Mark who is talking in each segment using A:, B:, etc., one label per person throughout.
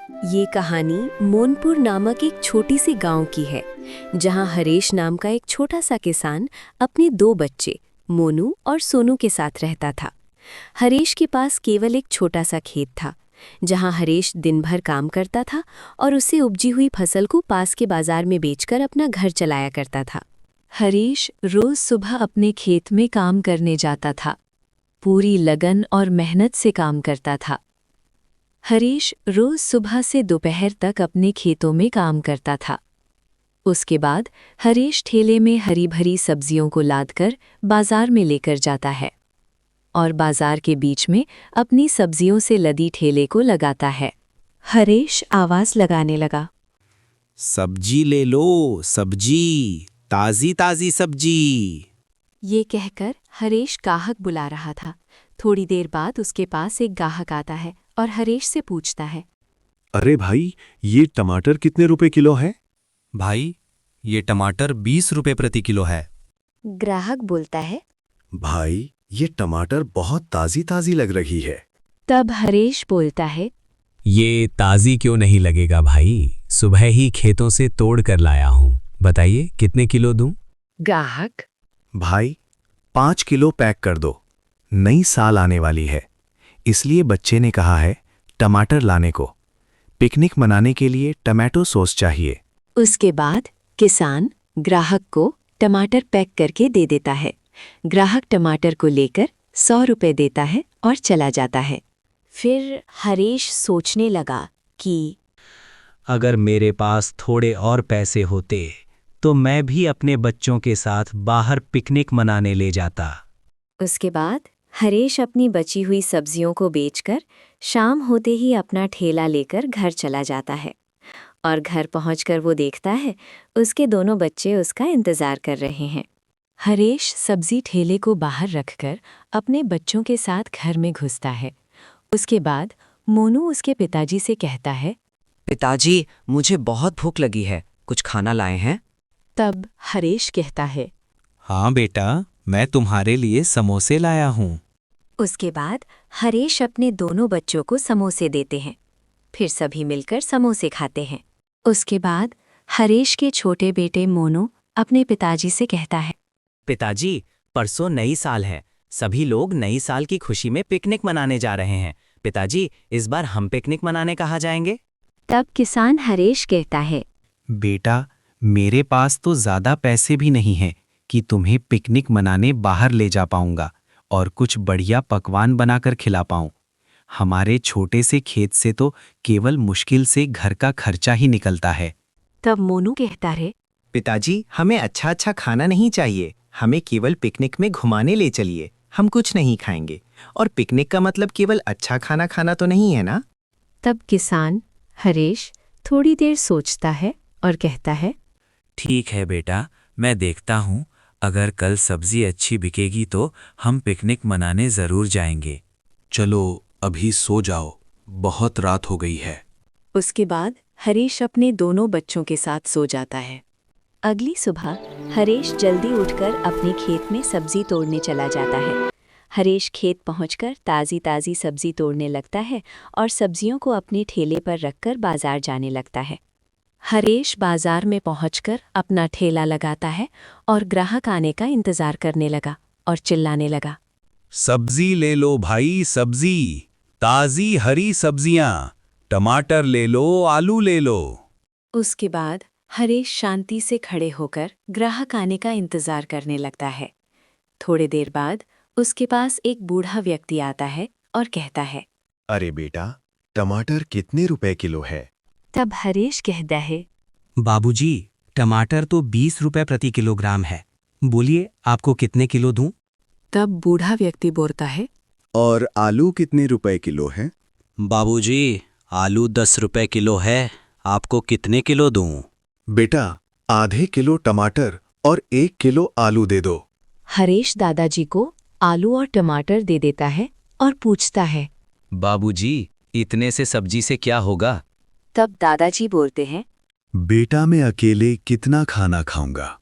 A: ये कहानी मोनपुर नामक एक छोटी सी गांव की है, जहां हरेश नाम का एक छोटा सा किसान अपने दो बच्चे मोनू और सोनू के साथ रहता था। हरेश के पास केवल एक छोटा सा खेत था, जहां हरेश दिन भर काम करता था और उससे उपजी हुई फसल को पास के बाजार में बेचकर अपना घर चलाया करता था। हरेश रोज सुबह अपने खेत में काम करने जाता था, पूरी लगन और मेहनत से काम करता था। हरीश रोज सुबह से दोपहर तक अपने खेतों में काम करता था। उसके बाद हरीश ठेले में हरी भरी सब्जियों को लादकर बाजार में लेकर जाता है और बाजार के बीच में अपनी सब्जियों से लदी ठेले को लगाता है। हरीश आवाज लगाने लगा,
B: सब्जी ले लो, सब्जी, ताजी ताजी सब्जी।
A: ये कहकर हरीश गाहक बुला रहा था। थोड़ी देर बाद उसके पास एक गाहक आता है और हरीश से पूछता है,
C: अरे भाई, ये टमाटर कितने रुपए किलो है?
B: भाई, ये टमाटर 20 रुपए प्रति किलो है।
A: ग्राहक बोलता है,
C: भाई, ये टमाटर बहुत ताजी ताजी लग रही है।
A: तब हरीश बोलता है,
B: ये ताजी क्यों नहीं लगेगा भाई, सुबह ही खेतों से तोड़ कर लाया हूँ। बताइए कितने किलो दूं?
A: ग्राहक,
C: भाई, 5 किलो पैक कर दो। नई साल आने वाली है, इसलिए बच्चे ने कहा है टमाटर लाने को। पिकनिक मनाने के लिए टमाटो सॉस चाहिए।
A: उसके बाद किसान ग्राहक को टमाटर पैक करके दे देता है। ग्राहक टमाटर को लेकर 100 रुपए देता है और चला जाता है। फिर हरीश सोचने लगा कि
B: अगर मेरे पास थोड़े और पैसे होते तो मैं भी अपने बच्चों के साथ बाहर पिकनिक मनाने ले जाता।
A: उसके बाद हरीश अपनी बची हुई सब्जियों को बेचकर शाम होते ही अपना ठेला लेकर घर चला जाता है और घर पहुंचकर वो देखता है उसके दोनों बच्चे उसका इंतजार कर रहे हैं। हरीश सब्जी ठेले को बाहर रखकर अपने बच्चों के साथ घर में घुसता है। उसके बाद मोनू उसके पिताजी से कहता है,
D: पिताजी, मुझे बहुत भूख लगी है, कुछ खाना लाए हैं?
A: तब हरीश कहता है,
B: हाँ बेटा, मैं तुम्हारे लिए समोसे लाया हूँ।
A: उसके बाद हरीश अपने दोनों बच्चों को समोसे देते हैं। फिर सभी मिलकर समोसे खाते हैं। उसके बाद हरीश के छोटे बेटे मोनू अपने पिताजी से कहता है,
D: पिताजी, परसों नई साल है, सभी लोग नई साल की खुशी में पिकनिक मनाने जा रहे हैं। पिताजी, इस बार हम पिकनिक मनाने कहाँ जाएंगे?
A: तब किसान हरीश कहता है,
B: बेटा, मेरे पास तो ज़्यादा पैसे भी नहीं हैं कि तुम्हें पिकनिक मनाने बाहर ले जा पाऊंगा और कुछ बढ़िया पकवान बनाकर खिला पाऊं। हमारे छोटे से खेत से तो केवल मुश्किल से घर का खर्चा ही निकलता है।
A: तब मोनू कहता है,
D: पिताजी, हमें अच्छा अच्छा खाना नहीं चाहिए, हमें केवल पिकनिक में घुमाने ले चलिए। हम कुछ नहीं खाएंगे, और पिकनिक का मतलब केवल अच्छा खाना खाना तो नहीं है ना?
A: तब किसान हरीश थोड़ी देर सोचता है और कहता है,
B: ठीक है बेटा, मैं देखता हूँ, अगर कल सब्जी अच्छी बिकेगी तो हम पिकनिक मनाने ज़रूर जाएंगे।
C: चलो अभी सो जाओ, बहुत रात हो गई है।
A: उसके बाद हरीश अपने दोनों बच्चों के साथ सो जाता है। अगली सुबह हरीश जल्दी उठकर अपने खेत में सब्जी तोड़ने चला जाता है। हरीश खेत पहुंचकर ताज़ी ताज़ी सब्जी तोड़ने लगता है और सब्जियों को अपने ठेले पर रखकर बाजार जाने लगता है। हरीश बाजार में पहुंचकर अपना ठेला लगाता है और ग्राहक आने का इंतजार करने लगा और चिल्लाने लगा,
B: सब्जी ले लो भाई, सब्जी, ताज़ी हरी सब्जियाँ, टमाटर ले लो, आलू ले लो।
A: उसके बाद हरीश शांति से खड़े होकर ग्राहक आने का इंतजार करने लगता है। थोड़ी देर बाद उसके पास एक बूढ़ा व्यक्ति आता है और कहता है,
C: अरे बेटा, टमाटर कितने रुपए किलो है?
A: तब हरीश कहता है,
B: बाबूजी, टमाटर तो 20 रुपए प्रति किलोग्राम है। बोलिए, आपको कितने किलो दूं?
A: तब बूढ़ा व्यक्ति बोलता है,
C: और आलू कितने रुपए किलो है?
B: बाबूजी, आलू 10 रुपए किलो है। आपको कितने किलो दूं?
C: बेटा, आधे किलो टमाटर और 1 किलो आलू दे दो।
A: हरीश दादाजी को आलू और टमाटर दे देता है और पूछता है,
D: बाबूजी, इतने से सब्जी से क्या होगा?
A: तब दादाजी बोलते हैं,
C: बेटा, मैं अकेले कितना खाना खाऊंगा?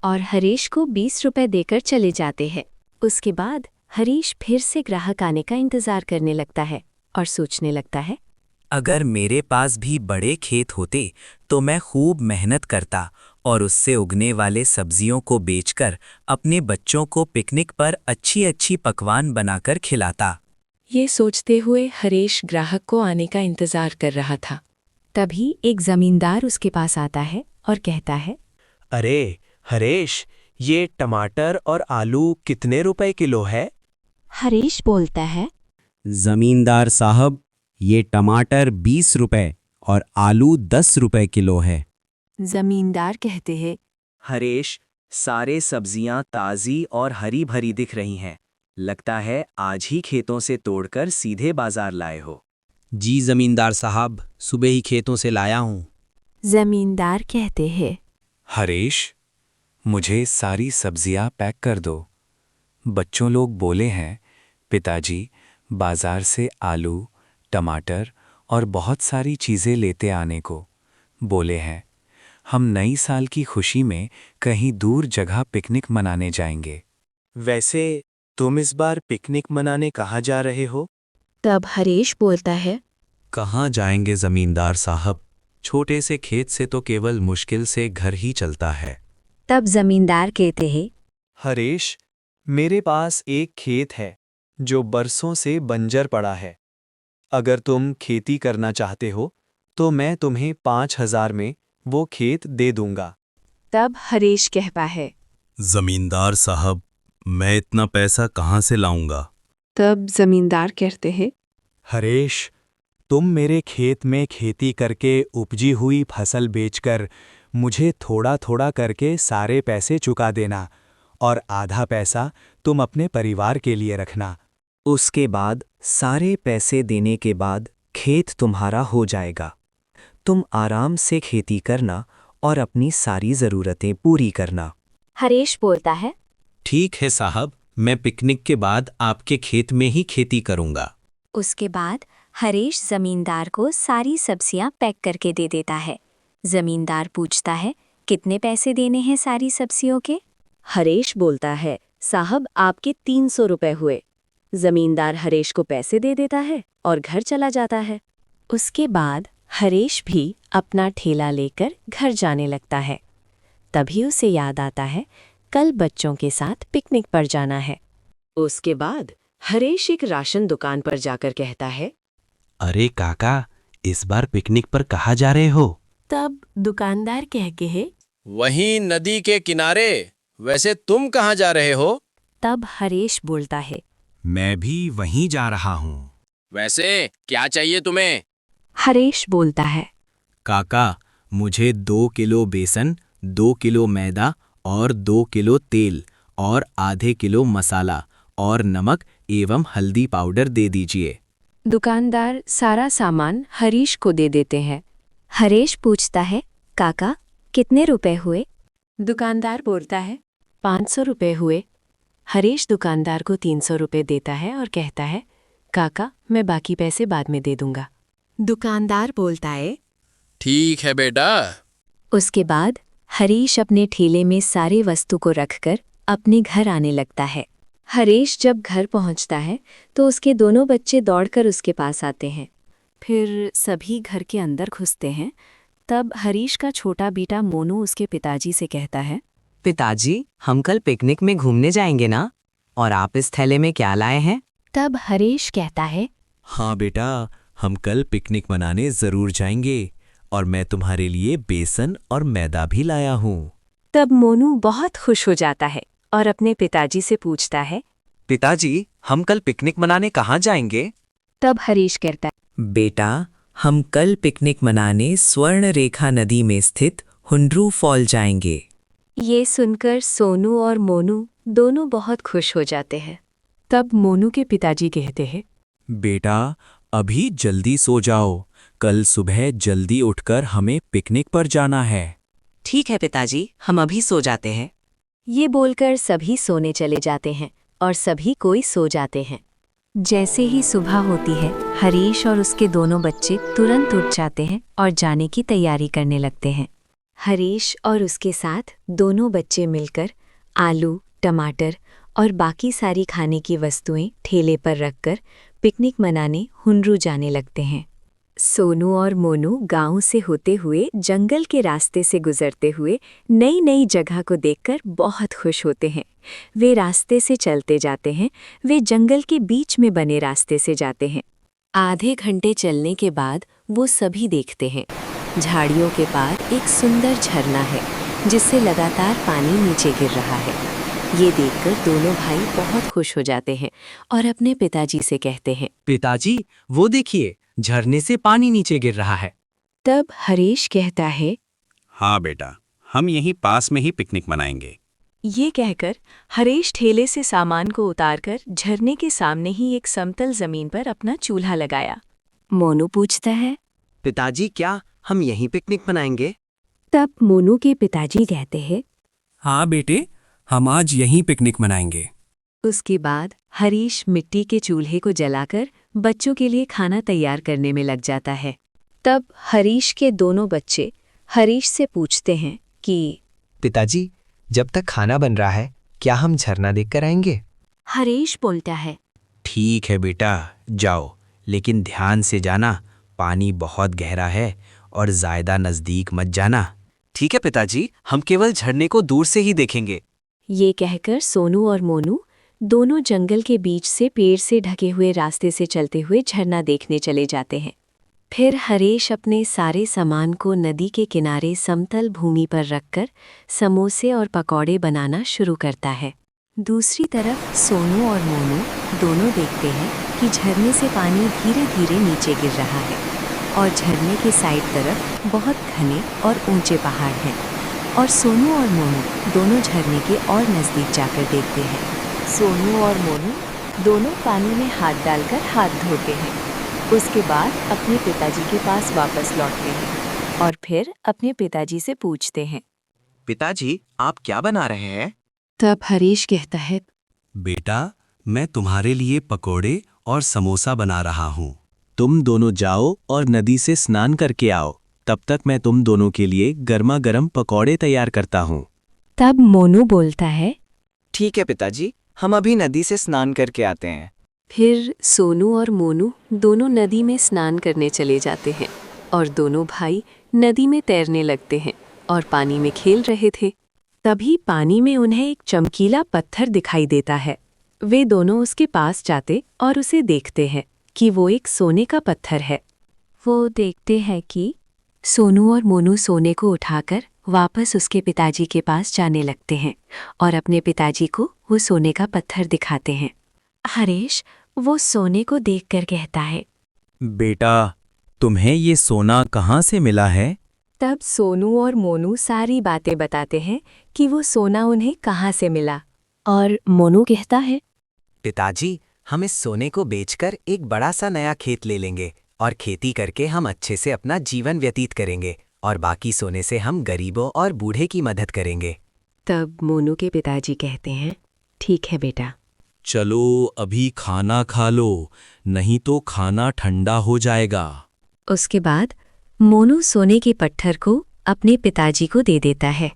A: और हरीश को 20 रुपए देकर चले जाते हैं। उसके बाद हरीश फिर से ग्राहक आने का इंतजार करने लगता है और सोचने लगता है,
E: अगर मेरे पास भी बड़े खेत होते तो मैं खूब मेहनत करता और उससे उगने वाले सब्जियों को बेचकर अपने बच्चों को पिकनिक पर अच्छी अच्छी पकवान बनाकर खिलाता।
F: ये सोचते हुए हरेश ग्राहक को आने का इंतजार कर रहा था।
A: तभी एक जमींदार उसके पास आता है और कहता है,
G: अरे हरेश, ये टमाटर और आलू कितने रुपए किलो है?
A: हरेश बोलता है,
H: जमींदार साहब, ये टमाटर 20 रुपए और आलू 10 रुपए किलो है।
A: जमींदार कहते हैं,
D: हरेश, सारे सब्जियां ताज़ी और हरी भरी दिख रही हैं। लगता है आज ही खेतों से तोड़कर सीधे बाजार लाए हो।
B: जी जमींदार साहब, सुबह ही खेतों से लाया हूँ।
A: जमींदार कहते हैं,
C: हरेश, मुझे सारी सब्जियां पैक कर दो। बच्चों लोग बोले हैं पिताजी बाजार से आलू, टमाटर और बहुत सारी चीज़ें लेते आने को बोले हैं। हम नई साल की खुशी में कहीं दूर जगह पिकनिक मनाने जाएंगे।
G: वैसे तुम इस बार पिकनिक मनाने कहाँ जा रहे हो?
A: तब हरेश बोलता है,
C: कहाँ जाएंगे जमींदार साहब, छोटे से खेत से तो केवल मुश्किल से घर ही चलता है।
A: तब जमींदार कहते हैं,
G: हरेश, मेरे पास एक खेत है जो बरसों से बंजर पड़ा है। अगर तुम खेती करना चाहते हो तो मैं तुम्हें 5,000 में वो खेत दे दूंगा।
F: तब हरेश कहता है।
C: जमींदार साहब, मैं इतना पैसा कहाँ से लाऊंगा?
F: तब जमींदार कहते हैं,
G: हरेश, तुम मेरे खेत में खेती करके उपजी हुई फसल बेचकर मुझे थोड़ा थोड़ा करके सारे पैसे चुका देना और आधा पैसा तुम अपने परिवार के लिए रखना।
D: उसके बाद सारे पैसे देने के बाद खेत तुम्हारा हो जाएगा। तुम आराम से खेती करना और अपनी सारी ज़रूरतें पूरी करना।
A: हरेश बोलता है,
B: ठीक है साहब, मैं पिकनिक के बाद आपके खेत में ही खेती करूंगा।
A: उसके बाद हरेश जमींदार को सारी सब्जियां पैक करके दे देता है। जमींदार पूछता है, कितने पैसे देने हैं सारी सब्जियों के? हरेश बोलता है, साहब आपके 300 रुपए हुए। जमींदार हरेश को पैसे दे देता है और घर चला जाता है। उसके बाद हरेश भी अपना ठेला लेकर घर जाने लगता है। तभी उसे याद आता है, कल बच्चों के साथ पिकनिक पर जाना है। उसके बाद हरेश एक राशन दुकान पर जाकर कहता है,
B: अरे काका, इस बार पिकनिक पर कहाँ जा रहे हो?
A: तब दुकानदार कहके है,
I: वहीं नदी के किनारे। वैसे तुम कहाँ जा रहे हो?
A: तब हरेश बोलता है,
C: मैं भी वहीं जा रहा हूँ।
I: वैसे क्या चाहिए तुम्हें?
A: हरेश बोलता है,
B: काका, मुझे 2 किलो बेसन, 2 किलो मैदा और 2 किलो तेल और आधे किलो मसाला और नमक एवं हल्दी पाउडर दे दीजिए।
F: दुकानदार सारा सामान हरीश को दे देते हैं।
A: हरेश पूछता है, काका कितने रुपए हुए?
F: दुकानदार बोलता है, 500 रुपए हुए। हरीश दुकानदार को 300 रुपए देता है और कहता है, काका मैं बाकी पैसे बाद में दे दूंगा।
A: दुकानदार बोलता है,
I: ठीक है बेटा।
A: उसके बाद हरीश अपने ठेले में सारे वस्तु को रखकर अपने घर आने लगता है। हरीश जब घर पहुंचता है तो उसके दोनों बच्चे दौड़कर उसके पास आते हैं। फिर सभी घर के अंदर घुसते हैं। तब हरीश का छोटा बेटा मोनू उसके पिताजी से कहता है,
D: पिताजी, हम कल पिकनिक में घूमने जाएंगे ना? और आप इस थैले में क्या लाए हैं?
A: तब हरीश कहता है,
C: हाँ बेटा, हम कल पिकनिक मनाने ज़रूर जाएंगे और मैं तुम्हारे लिए बेसन और मैदा भी लाया हूँ।
A: तब मोनू बहुत खुश हो जाता है और अपने पिताजी से पूछता है,
D: पिताजी, हम कल पिकनिक मनाने कहाँ जाएंगे?
A: तब हरीश कहता है,
D: बेटा, हम कल पिकनिक मनाने स्वर्ण रेखा नदी में स्थित हुंड्रू फॉल जाएंगे।
A: ये सुनकर सोनू और मोनू दोनों बहुत खुश हो जाते हैं।
F: तब मोनू के पिताजी कहते हैं,
C: बेटा, अभी जल्दी सो जाओ, कल सुबह जल्दी उठकर हमें पिकनिक पर जाना है।
D: ठीक है पिताजी, हम अभी सो जाते हैं।
A: ये बोलकर सभी सोने चले जाते हैं और सभी कोई सो जाते हैं। जैसे ही सुबह होती है, हरीश और उसके दोनों बच्चे तुरंत उठ जाते हैं और जाने की तैयारी करने लगते हैं। हरीश और उसके साथ दोनों बच्चे मिलकर आलू, टमाटर और बाकी सारी खाने की वस्तुएं ठेले पर रखकर पिकनिक मनाने हुंड्रू जाने लगते हैं। सोनू और मोनू गांव से होते हुए जंगल के रास्ते से गुजरते हुए नई नई जगह को देखकर बहुत खुश होते हैं। वे रास्ते से चलते जाते हैं। वे जंगल के बीच में बने रास्ते से जाते हैं। आधे घंटे चलने के बाद वो सभी देखते हैं झाड़ियों के पार एक सुंदर झरना है जिससे लगातार पानी नीचे गिर रहा है। ये देखकर दोनों भाई बहुत खुश हो जाते हैं और अपने पिताजी से कहते हैं,
E: पिताजी, वो देखिए, झरने से पानी नीचे गिर रहा है।
A: तब हरीश कहता है,
J: हाँ बेटा, हम यहीं पास में ही पिकनिक मनाएंगे।
F: ये कहकर हरीश ठेले से सामान को उतारकर झरने के सामने ही एक समतल जमीन पर अपना चूल्हा लगाया।
A: मोनू पूछता है,
E: पिताजी, क्या हम यहीं पिकनिक मनाएंगे?
A: तब मोनू के पिताजी कहते हैं,
K: हाँ बेटे, हम आज यहीं पिकनिक मनाएंगे।
F: उसके बाद हरीश मिट्टी के चूल्हे को जलाकर बच्चों के लिए खाना तैयार करने में लग जाता है।
A: तब हरीश के दोनों बच्चे हरीश से पूछते हैं कि
D: पिताजी, जब तक खाना बन रहा है क्या हम झरना देखकर आएंगे?
A: हरीश बोलता है,
B: ठीक है बेटा, जाओ, लेकिन ध्यान से जाना, पानी बहुत गहरा है और ज़्यादा नज़दीक मत जाना।
E: ठीक है पिताजी, हम केवल झरने को दूर से ही देखेंगे।
A: ये कहकर सोनू और मोनू दोनों जंगल के बीच से पेड़ से ढके हुए रास्ते से चलते हुए झरना देखने चले जाते हैं। फिर हरीश अपने सारे सामान को नदी के किनारे समतल भूमि पर रखकर समोसे और पकौड़े बनाना शुरू करता है। दूसरी तरफ सोनू और मोनू दोनों देखते हैं कि झरने से पानी धीरे धीरे नीचे गिर रहा है और झरने के साइड तरफ बहुत घने और ऊंचे पहाड़ हैं और सोनू और मोनू दोनों झरने के और नज़दीक जाकर देखते हैं। सोनू और मोनू दोनों पानी में हाथ डालकर हाथ धोते हैं। उसके बाद अपने पिताजी के पास वापस लौटते हैं और फिर अपने पिताजी से पूछते हैं,
E: पिताजी, आप क्या बना रहे हैं?
F: तब हरीश कहता है,
K: बेटा, मैं तुम्हारे लिए पकोड़े और समोसा बना रहा हूँ।
C: तुम दोनों जाओ और नदी से स्नान करके आओ, तब तक मैं तुम दोनों के लिए गर्मा गर्म पकौड़े तैयार करता हूँ।
A: तब मोनू बोलता है,
E: ठीक है पिताजी, हम अभी नदी से स्नान करके आते हैं।
F: फिर सोनू और मोनू दोनों नदी में स्नान करने चले जाते हैं और दोनों भाई नदी में तैरने लगते हैं और पानी में खेल रहे थे। तभी पानी में उन्हें एक चमकीला पत्थर दिखाई देता है। वे दोनों उसके पास जाते और उसे देखते हैं कि वो एक सोने का पत्थर है। वो देखते हैं कि सोनू और मोनू सोने को उठाकर वापस उसके पिताजी के पास जाने लगते हैं और अपने पिताजी को वो सोने का पत्थर दिखाते हैं। हरीश वो सोने को देखकर कहता है,
H: बेटा, तुम्हें ये सोना कहाँ से मिला है?
F: तब सोनू और मोनू सारी बातें बताते हैं कि वो सोना उन्हें कहाँ से मिला।
A: और मोनू कहता है,
E: पिताजी, हम इस सोने को बेचकर एक बड़ा सा नया खेत ले लेंगे और खेती करके हम अच्छे से अपना जीवन व्यतीत करेंगे और बाकी सोने से हम गरीबों और बूढ़े की मदद करेंगे।
F: तब मोनू के पिताजी कहते हैं, ठीक है बेटा।
K: चलो अभी खाना खा लो, नहीं तो खाना ठंडा हो जाएगा।
F: उसके बाद मोनू सोने के पत्थर को अपने पिताजी को दे देता है।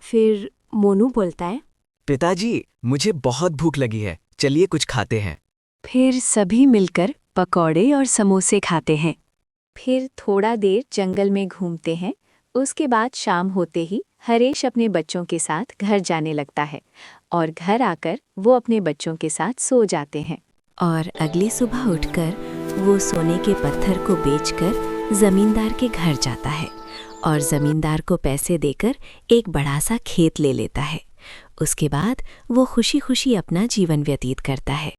A: फिर मोनू बोलता है,
E: पिताजी, मुझे बहुत भूख लगी है, चलिए कुछ खाते हैं।
F: फिर सभी मिलकर पकौड़े और समोसे खाते हैं।
A: फिर थोड़ा देर जंगल में घूमते हैं। उसके बाद शाम होते ही हरीश अपने बच्चों के साथ घर जाने लगता है और घर आकर वो अपने बच्चों के साथ सो जाते हैं। और अगली सुबह उठकर वो सोने के पत्थर को बेचकर जमींदार के घर जाता है और जमींदार को पैसे देकर एक बड़ा सा खेत ले लेता है। उसके बाद वो खुशी खुशी अपना जीवन व्यतीत करता है।